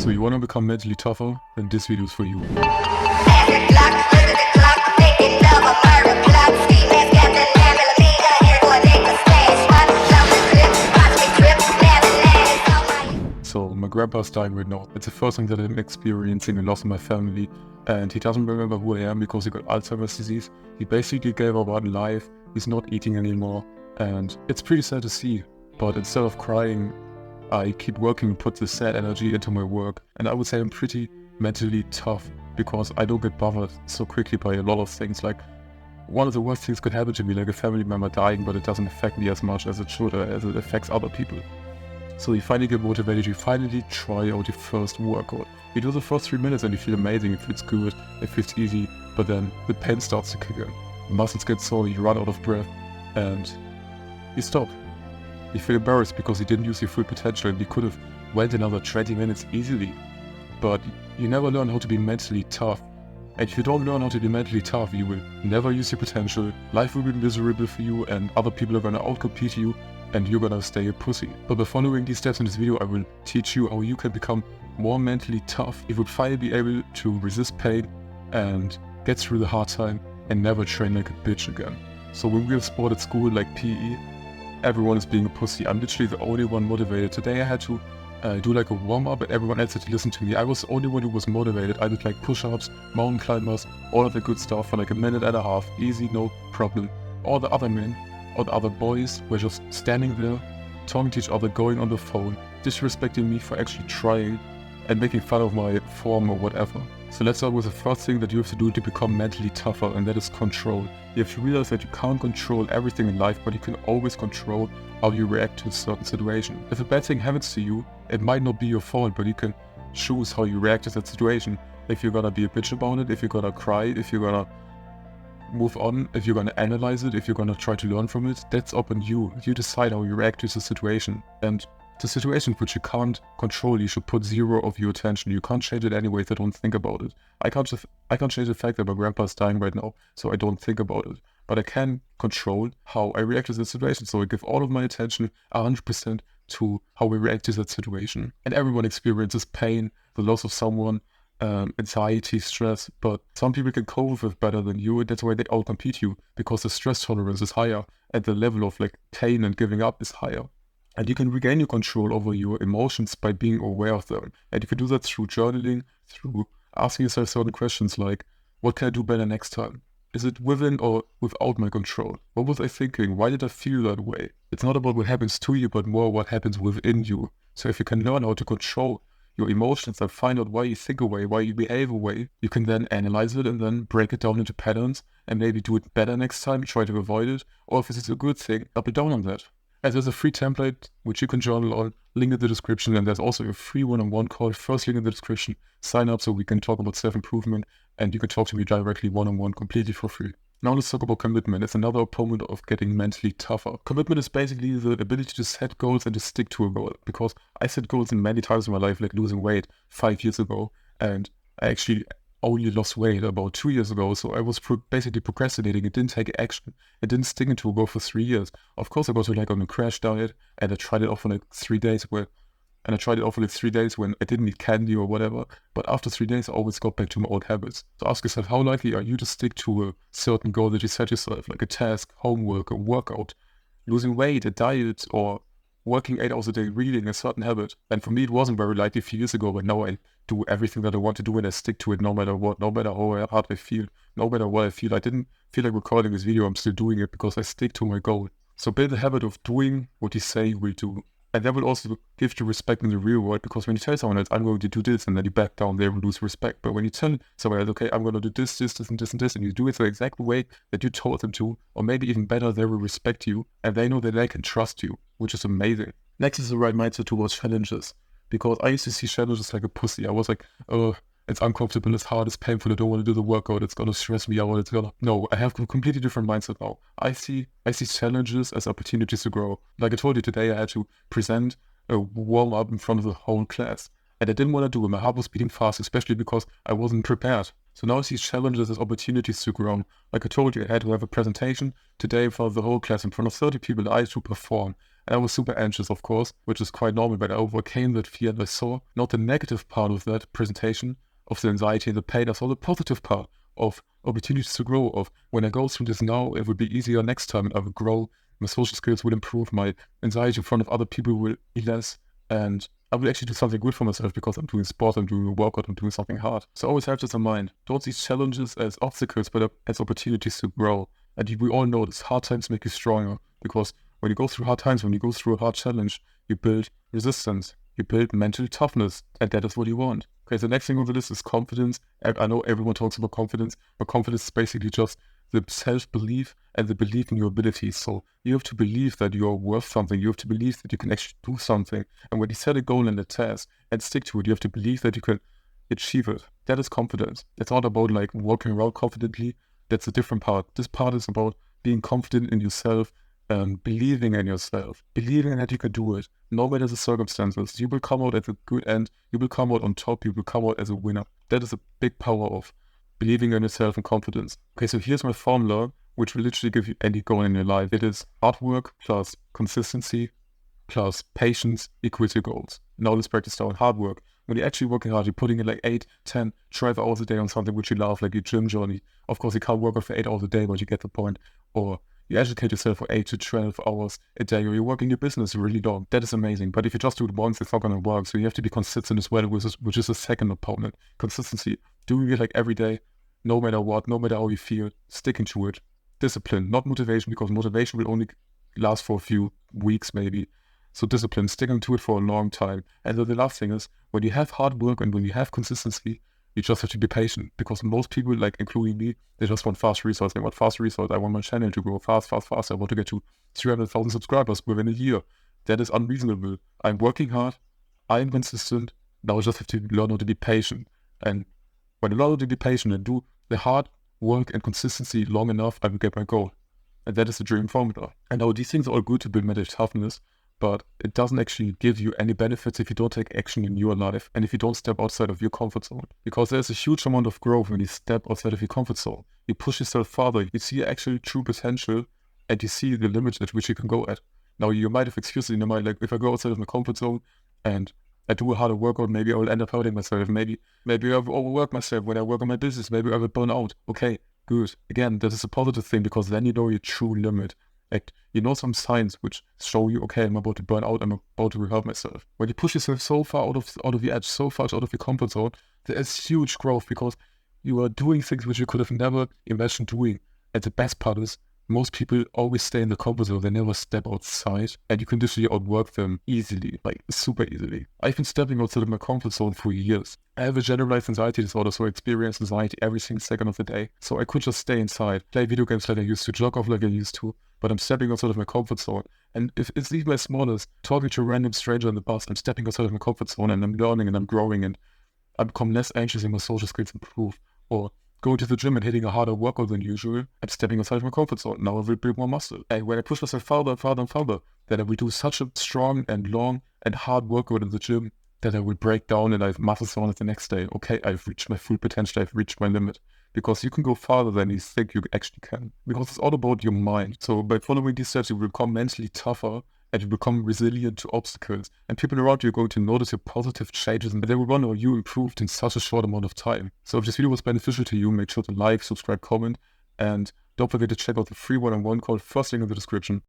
So you want to become mentally tougher? Then this video is for you. So my grandpa's dying right now. It's the first thing that I'm experiencing a loss in my family, and he doesn't remember who I am because he got Alzheimer's disease. He basically gave up on life. He's not eating anymore, and it's pretty sad to see. But instead of crying, I keep working and put the sad energy into my work, and I would say I'm pretty mentally tough because I don't get bothered so quickly by a lot of things. Like, one of the worst things could happen to me, like a family member dying, but it doesn't affect me as much as it should, as it affects other people. So you finally get motivated, you finally try out your first workout. You do the first 3 minutes and you feel amazing, it feels good, it feels easy, but then the pain starts to kick in. Muscles get sore, you run out of breath, and you stop. You feel embarrassed because you didn't use your full potential and you could have went another 20 minutes easily. But you never learn how to be mentally tough. And if you don't learn how to be mentally tough, you will never use your potential, life will be miserable for you, and other people are gonna outcompete you, and you're gonna stay a pussy. But by following these steps in this video, I will teach you how you can become more mentally tough. You would finally be able to resist pain and get through the hard time and never train like a bitch again. So when we have sport at school like PE, everyone is being a pussy. I'm literally the only one motivated. Today I had to do like a warm-up and everyone else had to listen to me. I was the only one who was motivated. I did like push-ups, mountain climbers, all of the good stuff for like a minute and a half. Easy, no problem. All the other men or the other boys were just standing there, talking to each other, going on the phone, disrespecting me for actually trying and making fun of my form or whatever. So let's start with the first thing that you have to do to become mentally tougher, and that is control. You have to realize that you can't control everything in life, but you can always control how you react to a certain situation. If a bad thing happens to you, it might not be your fault, but you can choose how you react to that situation. If you're gonna be a bitch about it, if you're gonna cry, if you're gonna move on, if you're gonna analyze it, if you're gonna try to learn from it, that's up on you. You decide how you react to the situation. And the situation which you can't control, you should put zero of your attention. You can't change it anyway, so don't think about it. I can't change the fact that my grandpa is dying right now, so I don't think about it. But I can control how I react to the situation, so I give all of my attention 100% to how we react to that situation. And everyone experiences pain, the loss of someone, anxiety, stress, but some people can cope with it better than you, and that's why they outcompete you, because the stress tolerance is higher and the level of like pain and giving up is higher. And you can regain your control over your emotions by being aware of them. And if you do that through journaling, through asking yourself certain questions like, what can I do better next time? Is it within or without my control? What was I thinking? Why did I feel that way? It's not about what happens to you, but more what happens within you. So if you can learn how to control your emotions and find out why you think a way, why you behave a way, you can then analyze it and then break it down into patterns and maybe do it better next time, try to avoid it, or if it's a good thing, double down on that. And there's a free template which you can journal on, link in the description, and there's also a free one-on-one call, first link in the description. Sign up so we can talk about self-improvement, and you can talk to me directly one-on-one completely for free. Now let's talk about commitment. It's another opponent of getting mentally tougher. Commitment is basically the ability to set goals and to stick to a goal, because I set goals in many times in my life, like losing weight 5 years ago, and I actually only lost weight about 2 years ago, so I was basically procrastinating. It didn't take action. It didn't stick into a goal for 3 years. Of course, I got to like on a crash diet, and I tried it off for like 3 days when I didn't eat candy or whatever. But after 3 days, I always got back to my old habits. So ask yourself, how likely are you to stick to a certain goal that you set yourself, like a task, homework, a workout, losing weight, a diet, or working 8 hours a day, reading a certain habit? And for me, it wasn't very likely a few years ago, but now I do everything that I want to do and I stick to it no matter what, no matter how hard I feel, no matter what I feel. I didn't feel like recording this video, I'm still doing it because I stick to my goal. So build a habit of doing what you say you will do. And that will also give you respect in the real world, because when you tell someone else, I'm going to do this, and then you back down, they will lose respect. But when you tell someone else, okay, I'm going to do this, this, this, and this, and this, and you do it the exact way that you told them to, or maybe even better, they will respect you, and they know that they can trust you, which is amazing. Next is the right mindset towards challenges, because I used to see challenges like a pussy. I was like, oh, it's uncomfortable, it's hard, it's painful, I don't want to do the workout, it's gonna stress me out, No, I have a completely different mindset now. I see challenges as opportunities to grow. Like I told you today, I had to present a warm-up in front of the whole class, and I didn't want to do it. My heart was beating fast, especially because I wasn't prepared. So now I see challenges as opportunities to grow. Like I told you, I had to have a presentation today in front of the whole class, in front of 30 people, I had to perform. And I was super anxious, of course, which is quite normal, but I overcame that fear and I saw not the negative part of that presentation, of the anxiety and the pain. I saw the positive part of opportunities to grow, of when I go through this now, it would be easier next time, and I would grow, my social skills will improve, my anxiety in front of other people will be less, and I will actually do something good for myself because I'm doing sport, I'm doing a workout, I'm doing something hard. So always have this in mind. Don't see challenges as obstacles, but as opportunities to grow. And we all know this, hard times make you stronger, because when you go through hard times, when you go through a hard challenge, you build resistance, you build mental toughness, and that is what you want. Okay, the next thing on the list is confidence. I know everyone talks about confidence, but confidence is basically just the self-belief and the belief in your abilities. So you have to believe that you're worth something. You have to believe that you can actually do something. And when you set a goal and a task and stick to it, you have to believe that you can achieve it. That is confidence. It's not about like walking around confidently. That's a different part. This part is about being confident in yourself, believing in yourself, believing that you can do it, no matter the circumstances. You will come out at the good end. You will come out on top. You will come out as a winner. That is a big power of believing in yourself and confidence. Okay, so here's my formula, which will literally give you any goal in your life. It is hard work plus consistency plus patience equals your goals. Now let's break this down. Hard work. When you're actually working hard, you're putting in like 8, 10, 12 hours a day on something which you love, like your gym journey. Of course, you can't work out for 8 hours a day, but you get the point. Or you educate yourself for 8 to 12 hours a day, or you're working your business really long. That is amazing. But if you just do it once, it's not going to work. So you have to be consistent as well, which is the second opponent. Consistency. Doing it like every day, no matter what, no matter how you feel, sticking to it. Discipline, not motivation, because motivation will only last for a few weeks maybe. So discipline, sticking to it for a long time. And then the last thing is, when you have hard work and when you have consistency, you just have to be patient, because most people, like including me, they just want fast results. They want fast results. I want my channel to grow fast. I want to get to 300,000 subscribers within a year. That is unreasonable. I'm working hard. I'm consistent. Now I just have to learn how to be patient. And when I learn how to be patient and do the hard work and consistency long enough, I will get my goal. And that is the dream formula. And now these things are all good to build mental toughness, but it doesn't actually give you any benefits if you don't take action in your life and if you don't step outside of your comfort zone. Because there's a huge amount of growth when you step outside of your comfort zone. You push yourself farther, you see actual true potential, and you see the limits at which you can go at. Now you might have excuses in your mind, like if I go outside of my comfort zone and I do a harder workout, maybe I will end up hurting myself. Maybe I will overwork myself when I work on my business. Maybe I will burn out. Okay, good. Again, that is a positive thing, because then you know your true limit. Like, you know some signs which show you, okay, I'm about to burn out, I'm about to hurt myself. When you push yourself so far out of your edge, so far out of your comfort zone, there is huge growth, because you are doing things which you could have never imagined doing. And the best part is, most people always stay in the comfort zone. They never step outside, and you can literally outwork them easily, like super easily. I've been stepping outside of my comfort zone for years. I have a generalized anxiety disorder, so I experience anxiety every single second of the day. So I could just stay inside, play video games like I used to, jog off like I used to, but I'm stepping outside of my comfort zone. And if it's even as small as talking to a random stranger on the bus, I'm stepping outside of my comfort zone, and I'm learning and I'm growing, and I become less anxious and my social skills improve. Or going to the gym and hitting a harder workout than usual, I'm stepping outside of my comfort zone. Now I will build more muscle. And when I push myself farther and farther and farther, then I will do such a strong and long and hard workout in the gym that I will break down and I have muscle soreness the next day. Okay, I've reached my full potential, I've reached my limit. Because you can go farther than you think you actually can. Because it's all about your mind. So by following these steps, you will become mentally tougher and you become resilient to obstacles. And people around you are going to notice your positive changes, and they will wonder how you improved in such a short amount of time. So if this video was beneficial to you, make sure to like, subscribe, comment, and don't forget to check out the free one-on-one call, first link in the description.